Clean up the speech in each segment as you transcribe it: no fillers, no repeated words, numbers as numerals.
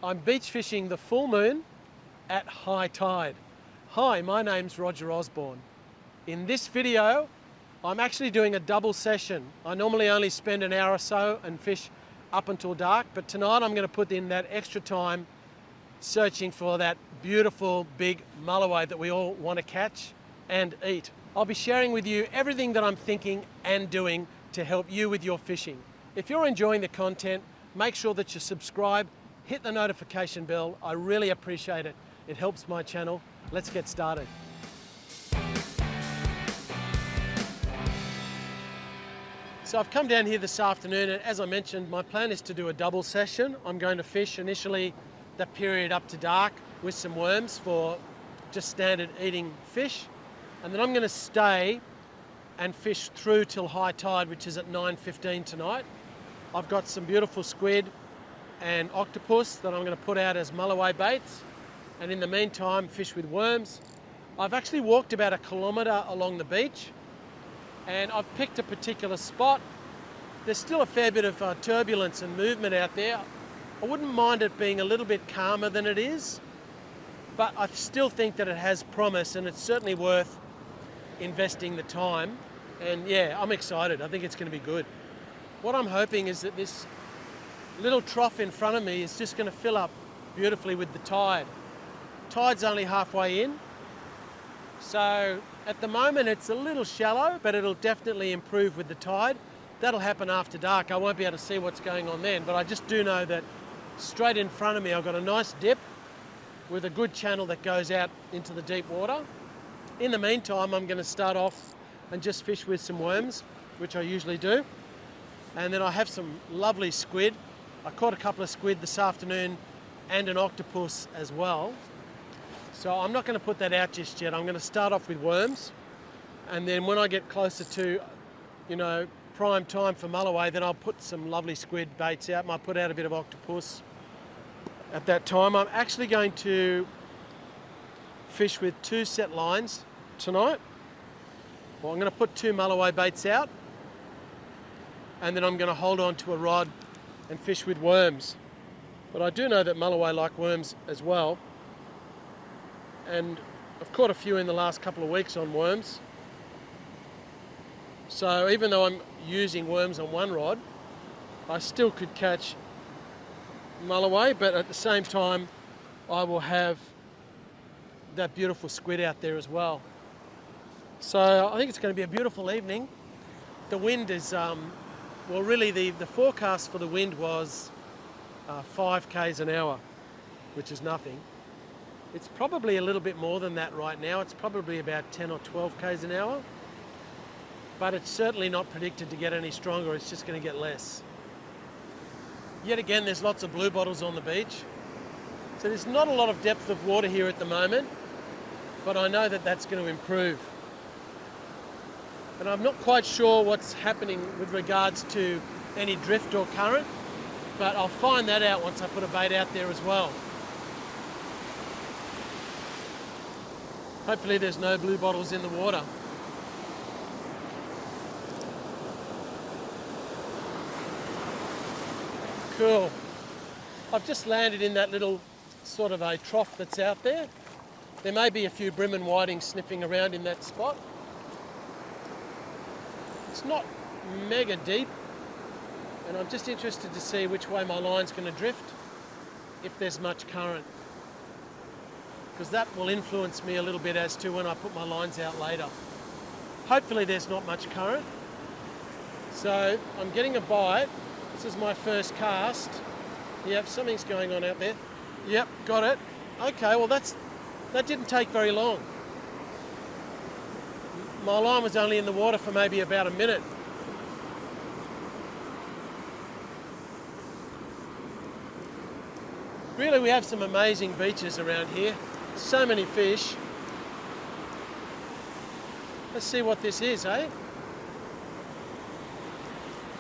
I'm beach fishing the full moon at high tide. Hi, my name's Roger Osborne. In this video, I'm actually doing a double session. I normally only spend an hour or so and fish up until dark, but tonight I'm going to put in that extra time searching for that beautiful big mulloway that we all want to catch and eat. I'll be sharing with you everything that I'm thinking and doing to help you with your fishing. If you're enjoying the content, make sure that you subscribe, hit the notification bell. I really appreciate it. It helps my channel. Let's get started. So I've come down here this afternoon, and as I mentioned, my plan is to do a double session. I'm going to fish initially that period up to dark with some worms for just standard eating fish. And then I'm going to stay and fish through till high tide, which is at 9:15 tonight. I've got some beautiful squid and octopus that I'm going to put out as mulloway baits. And in the meantime, fish with worms. I've actually walked about 1 kilometre along the beach, and I've picked a particular spot. There's still a fair bit of turbulence and movement out there. I wouldn't mind it being a little bit calmer than it is, but I still think that it has promise, and it's certainly worth investing the time. And yeah, I'm excited. I think it's going to be good. What I'm hoping is that this little trough in front of me is just going to fill up beautifully with the tide. Tide's only halfway in, so at the moment it's a little shallow, but it'll definitely improve with the tide. That'll happen after dark. I won't be able to see what's going on then, but I just do know that straight in front of me I've got a nice dip with a good channel that goes out into the deep water. In the meantime, I'm going to start off and just fish with some worms, which I usually do. And then I have some lovely squid. I caught a couple of squid this afternoon and an octopus as well. So I'm not going to put that out just yet. I'm going to start off with worms. And then when I get closer to, prime time for mulloway, then I'll put some lovely squid baits out. Might put out a bit of octopus at that time. I'm actually going to fish with 2 set lines tonight. Well, I'm going to put 2 mulloway baits out, and then I'm going to hold on to a rod and fish with worms. But I do know that mulloway like worms as well, and I've caught a few in the last couple of weeks on worms. So even though I'm using worms on one rod, I still could catch mulloway, but at the same time I will have that beautiful squid out there as well. So I think it's going to be a beautiful evening. The wind is, really the forecast for the wind was 5 k's an hour, which is nothing. It's probably a little bit more than that right now. It's probably about 10 or 12 k's an hour, but it's certainly not predicted to get any stronger. It's just going to get less. Yet again, there's lots of blue bottles on the beach. So there's not a lot of depth of water here at the moment, but I know that that's going to improve. And I'm not quite sure what's happening with regards to any drift or current, but I'll find that out once I put a bait out there as well. Hopefully there's no blue bottles in the water. Cool. I've just landed in that little sort of a trough that's out there. There may be a few brim and whiting sniffing around in that spot. It's not mega deep, and I'm just interested to see which way my line's going to drift, if there's much current, because that will influence me a little bit as to when I put my lines out later. Hopefully there's not much current. So I'm getting a bite. This is my first cast. Yep, something's going on out there. Yep, got it. Okay, well that didn't take very long. My line was only in the water for maybe about a minute. Really, we have some amazing beaches around here. So many fish. Let's see what this is, eh?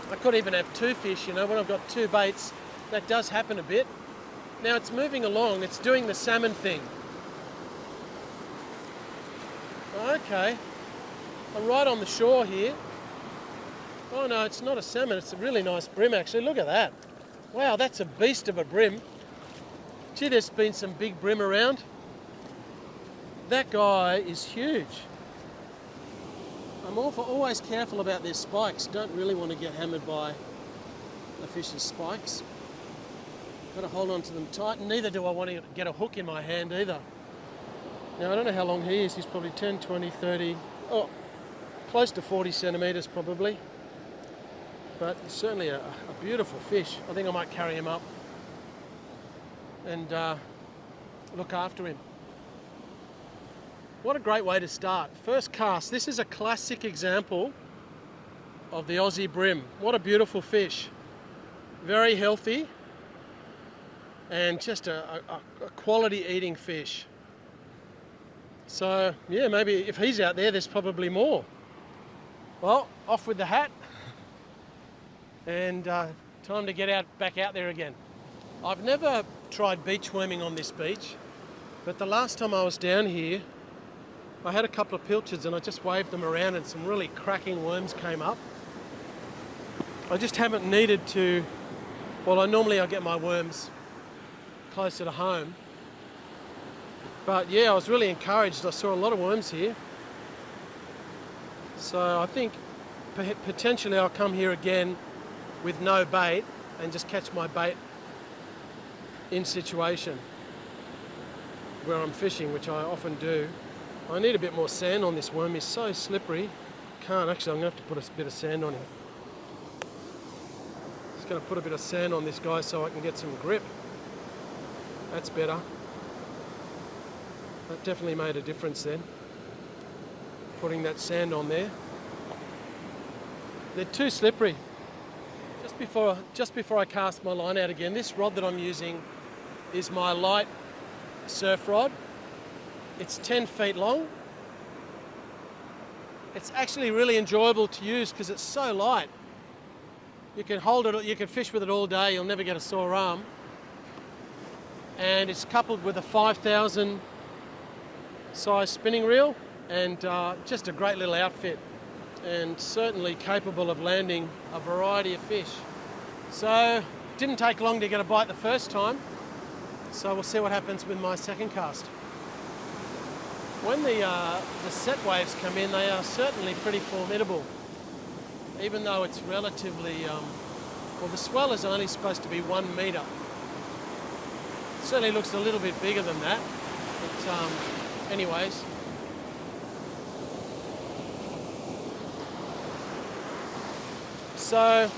I could even have 2 fish, when I've got 2 baits. That does happen a bit. Now it's moving along, it's doing the salmon thing. Okay, I'm right on the shore here. Oh no, it's not a salmon, it's a really nice brim actually. Look at that. Wow, that's a beast of a brim. Gee, there's been some big brim around. That guy is huge. I'm always careful about their spikes. Don't really want to get hammered by a fish's spikes. Got to hold on to them tight, and neither do I want to get a hook in my hand either. Now, I don't know how long he is. He's probably 10, 20, 30, close to 40 centimetres probably. But he's certainly a beautiful fish. I think I might carry him up and look after him. What a great way to start. First cast. This is a classic example of the Aussie brim. What a beautiful fish. Very healthy and just a quality eating fish. So yeah, maybe if he's out there, there's probably more. Well, off with the hat and time to get back out there again. I've never tried beach worming on this beach, but the last time I was down here, I had a couple of pilchards and I just waved them around and some really cracking worms came up. I just haven't needed to, well, I get my worms closer to home. But yeah, I was really encouraged. I saw a lot of worms here. So I think potentially I'll come here again with no bait and just catch my bait in situation where I'm fishing, which I often do. I need a bit more sand on this worm. He's so slippery. Can't actually, I'm going to have to put a bit of sand on him. Just going to put a bit of sand on this guy so I can get some grip. That's better. That definitely made a difference then, putting that sand on there. They're too slippery. Just before I cast my line out again, this rod that I'm using is my light surf rod. It's 10 feet long. It's actually really enjoyable to use because it's so light. You can hold it, you can fish with it all day, you'll never get a sore arm. And it's coupled with a 5,000 size spinning reel and just a great little outfit and certainly capable of landing a variety of fish. So didn't take long to get a bite the first time, so we'll see what happens with my second cast. When the set waves come in, they are certainly pretty formidable, even though it's relatively, well, the swell is only supposed to be 1 metre. It certainly looks a little bit bigger than that, but anyways. So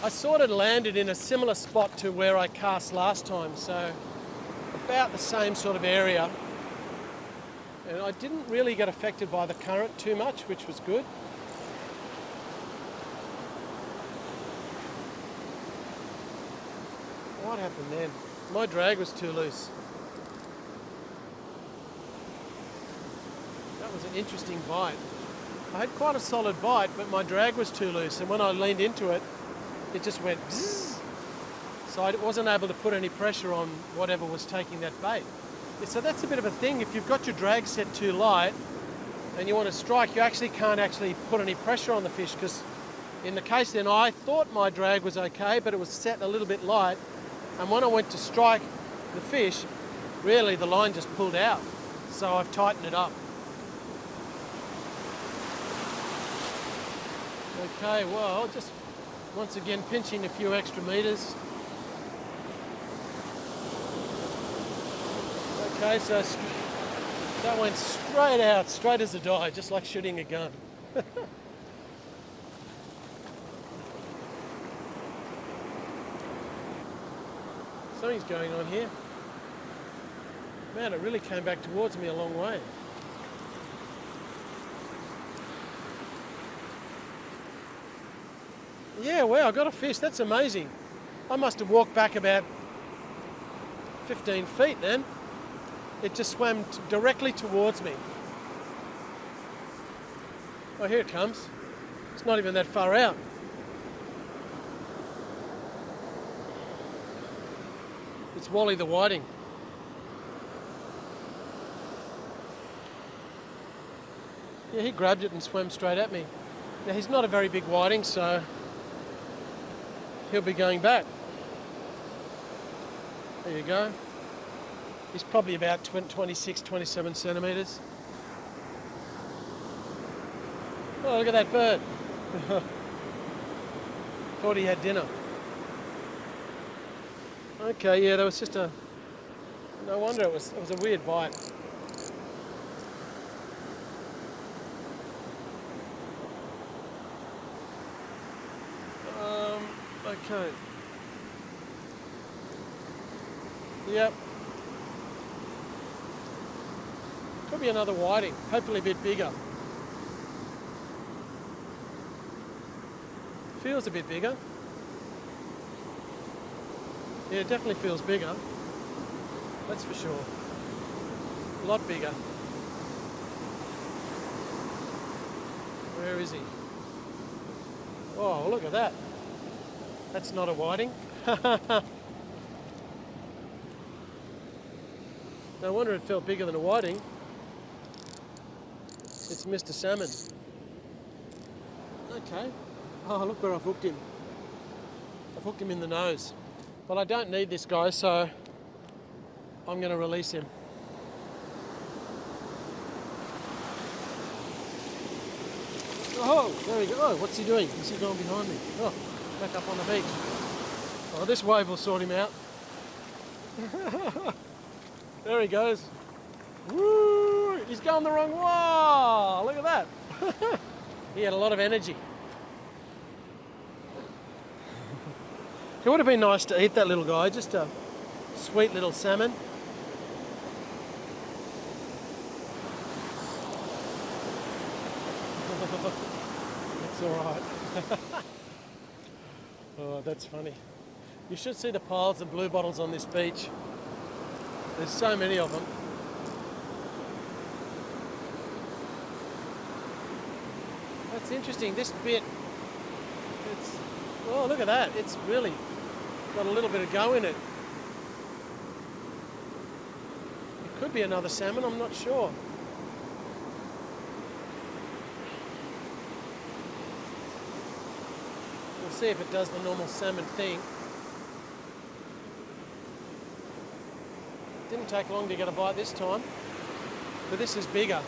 I sort of landed in a similar spot to where I cast last time, so about the same sort of area. And I didn't really get affected by the current too much, which was good. What happened then? My drag was too loose. That was an interesting bite. I had quite a solid bite, but my drag was too loose, and when I leaned into it, it just went bzzz. So I wasn't able to put any pressure on whatever was taking that bait. So that's a bit of a thing. If you've got your drag set too light and you want to strike, you actually can't put any pressure on the fish, because in the case then I thought my drag was okay, but it was set a little bit light, and when I went to strike the fish, really the line just pulled out. So I've tightened it up. Okay, well, just once again pinching a few extra meters. Okay, so that went straight out, straight as a die, just like shooting a gun. Something's going on here. Man, it really came back towards me a long way. Yeah, wow, I got a fish. That's amazing. I must have walked back about 15 feet then. It just swam directly towards me. Oh, here it comes. It's not even that far out. It's Wally the whiting. Yeah, he grabbed it and swam straight at me. Now, he's not a very big whiting, so he'll be going back. There you go. He's probably about 26, 27 centimetres. Oh, look at that bird. Thought he had dinner. Okay, yeah, there was just a... No wonder it was a weird bite. Okay. Yep. Could be another whiting, hopefully a bit bigger. Feels a bit bigger. Yeah, it definitely feels bigger. That's for sure. A lot bigger. Where is he? Oh, look at that. That's not a whiting. No wonder it felt bigger than a whiting. It's Mr. Salmon. Okay. Oh, look where I've hooked him. I've hooked him in the nose. But I don't need this guy, so I'm going to release him. Oh, there we go. Oh, what's he doing? Is he going behind me? Oh, back up on the beach. Oh, this wave will sort him out. There he goes. Woo! He's going the wrong way. Look at that. He had a lot of energy. It would have been nice to eat that little guy, just a sweet little salmon. It's all right. Oh, that's funny. You should see the piles of blue bottles on this beach. There's so many of them. That's interesting. This bit, it's, oh, look at that. It's really got a little bit of go in it. It could be another salmon, I'm not sure. We'll see if it does the normal salmon thing. Didn't take long to get a bite this time, but this is bigger.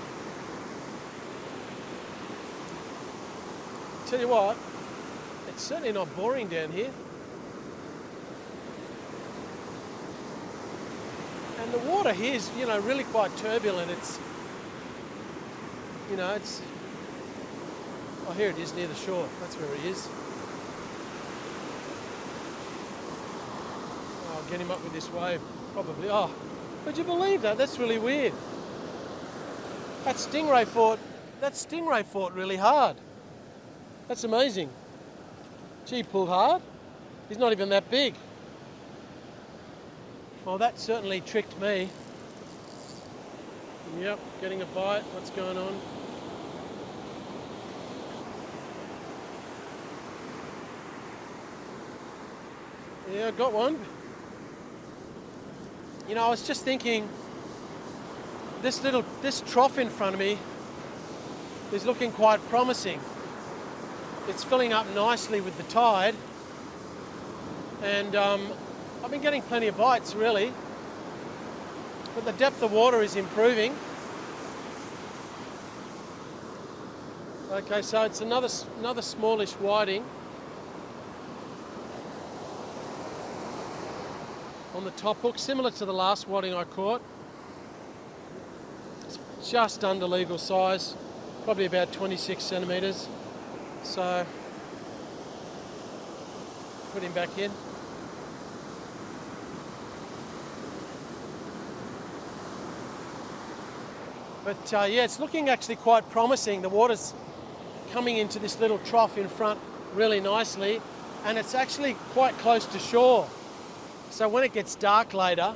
Tell you what, it's certainly not boring down here. And the water here is, you know, really quite turbulent. It's, you know, it's... Oh, here it is near the shore. That's where he is. Oh, I'll get him up with this wave, probably. Oh, would you believe that? That's really weird. That stingray fought really hard. That's amazing. Gee, he pulled hard. He's not even that big. Well, that certainly tricked me. Yep, getting a bite. What's going on? Yeah, got one. You know, I was just thinking, this trough in front of me is looking quite promising. It's filling up nicely with the tide, and I've been getting plenty of bites, really, but the depth of water is improving. Okay, so it's another smallish whiting on the top hook, similar to the last whiting I caught. It's just under legal size, probably about 26 centimetres. So, put him back in. But yeah, it's looking actually quite promising. The water's coming into this little trough in front really nicely, and it's actually quite close to shore. So when it gets dark later,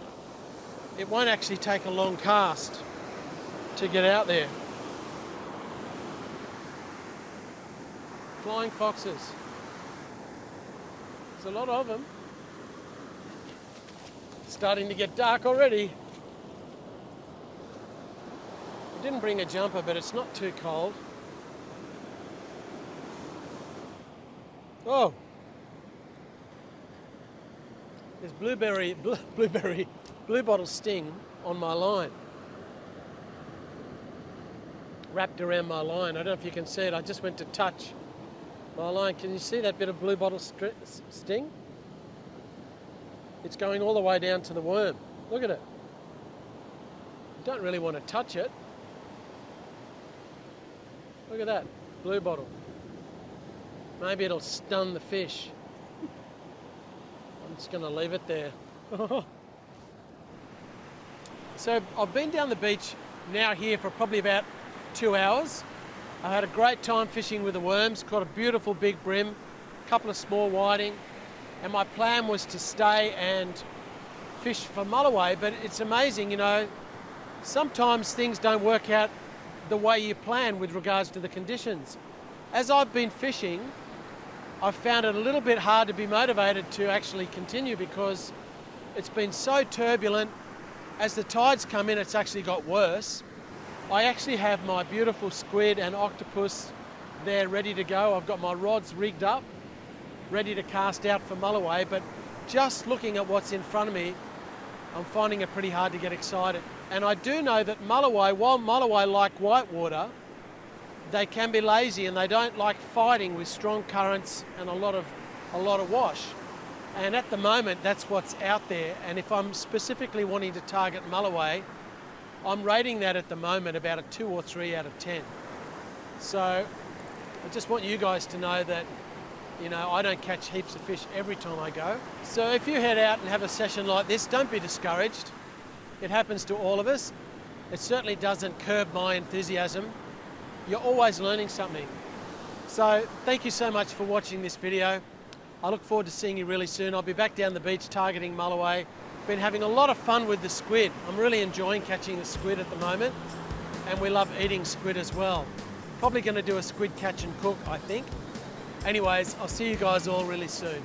it won't actually take a long cast to get out there. Flying foxes. There's a lot of them. It's starting to get dark already. I didn't bring a jumper, but it's not too cold. Oh! There's blue bottle sting on my line. Wrapped around my line. I don't know if you can see it. I just went to touch my line. Can you see that bit of blue bottle sting? It's going all the way down to the worm. Look at it. You don't really want to touch it. Look at that, blue bottle. Maybe it'll stun the fish. I'm just going to leave it there. So I've been down the beach now here for probably about 2 hours. I had a great time fishing with the worms, caught a beautiful big brim, a couple of small whiting, and my plan was to stay and fish for Mulloway, but it's amazing, you know, sometimes things don't work out the way you plan with regards to the conditions. As I've been fishing, I've found it a little bit hard to be motivated to actually continue because it's been so turbulent. As the tides come in, it's actually got worse. I actually have my beautiful squid and octopus there ready to go. I've got my rods rigged up, ready to cast out for Mulloway, but just looking at what's in front of me, I'm finding it pretty hard to get excited. And I do know that Mulloway, while Mulloway like whitewater, they can be lazy and they don't like fighting with strong currents and a lot of wash. And at the moment, that's what's out there. And if I'm specifically wanting to target Mulloway, I'm rating that at the moment about a 2 or 3 out of 10. So I just want you guys to know that, you know, I don't catch heaps of fish every time I go. So if you head out and have a session like this, don't be discouraged. It happens to all of us. It certainly doesn't curb my enthusiasm. You're always learning something. So thank you so much for watching this video. I look forward to seeing you really soon. I'll be back down the beach targeting Mulloway. Been having a lot of fun with the squid. I'm really enjoying catching the squid at the moment, and we love eating squid as well. Probably going to do a squid catch and cook, I think. Anyways, I'll see you guys all really soon.